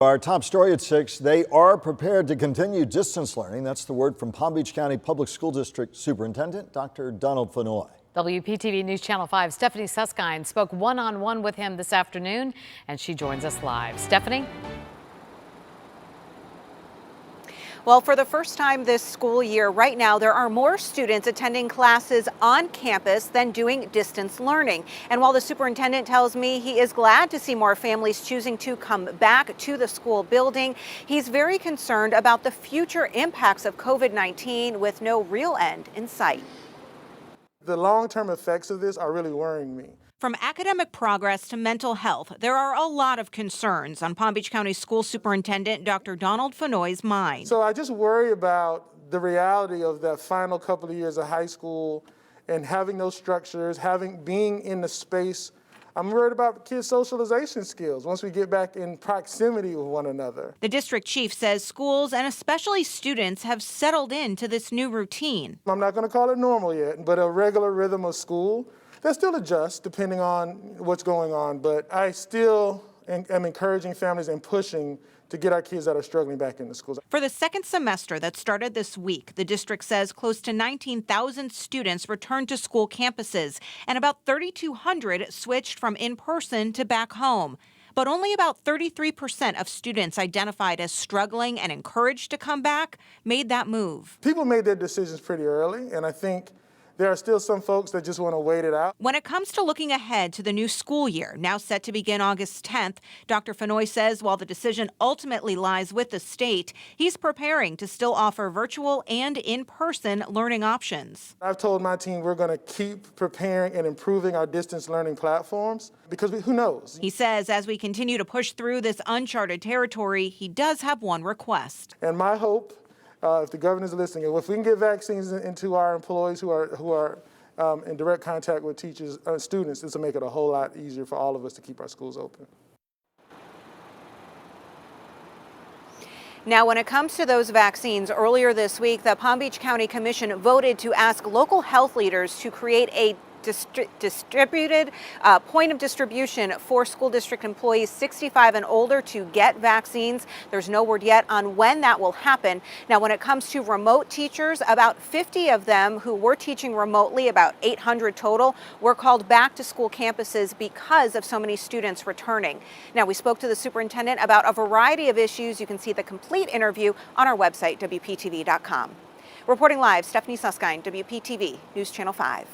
Our top story at 6, they are prepared to continue distance learning. That's the word from Palm Beach County Public School District Superintendent Dr. Donald Fenoy. WPTV News Channel 5 Stephanie Susskind spoke one-on-one with him this afternoon, and she joins us live. Stephanie? Well, for the first time this school year, right now, there are more students attending classes on campus than doing distance learning. And while the superintendent tells me he is glad to see more families choosing to come back to the school building, he's very concerned about the future impacts of COVID-19 with no real end in sight. The long-term effects of this are really worrying me. From academic progress to mental health, there are a lot of concerns on Palm Beach County School Superintendent Dr. Donald Fenoy's mind. So I just worry about the reality of that final couple of years of high school and having those structures, being in the space. I'm worried about kids' socialization skills once we get back in proximity with one another. The district chief says schools and especially students have settled into this new routine. I'm not going to call it normal yet, but a regular rhythm of school. They'll still adjust depending on what's going on, but I still am encouraging families and pushing to get our kids that are struggling back into schools. For the second semester that started this week, the district says close to 19,000 students returned to school campuses, and about 3,200 switched from in-person to back home. But only about 33% of students identified as struggling and encouraged to come back made that move. People made their decisions pretty early, and I think there are still some folks that just want to wait it out. When it comes to looking ahead to the new school year, now set to begin August 10th, Dr. Fenoy says while the decision ultimately lies with the state, he's preparing to still offer virtual and in-person learning options. I've told my team we're going to keep preparing and improving our distance learning platforms because who knows? He says as we continue to push through this uncharted territory, he does have one request. And my hope, if the governor's listening, if we can get vaccines into our employees who are in direct contact with teachers, students, this will make it a whole lot easier for all of us to keep our schools open. Now, when it comes to those vaccines, earlier this week, the Palm Beach County Commission voted to ask local health leaders to create a distributed point of distribution for school district employees 65 and older to get vaccines. There's no word yet on when that will happen. Now, when it comes to remote teachers, about 50 of them who were teaching remotely, about 800 total, were called back to school campuses because of so many students returning. Now, we spoke to the superintendent about a variety of issues. You can see the complete interview on our website, WPTV.com. Reporting live, Stephanie Susskind, WPTV News Channel 5.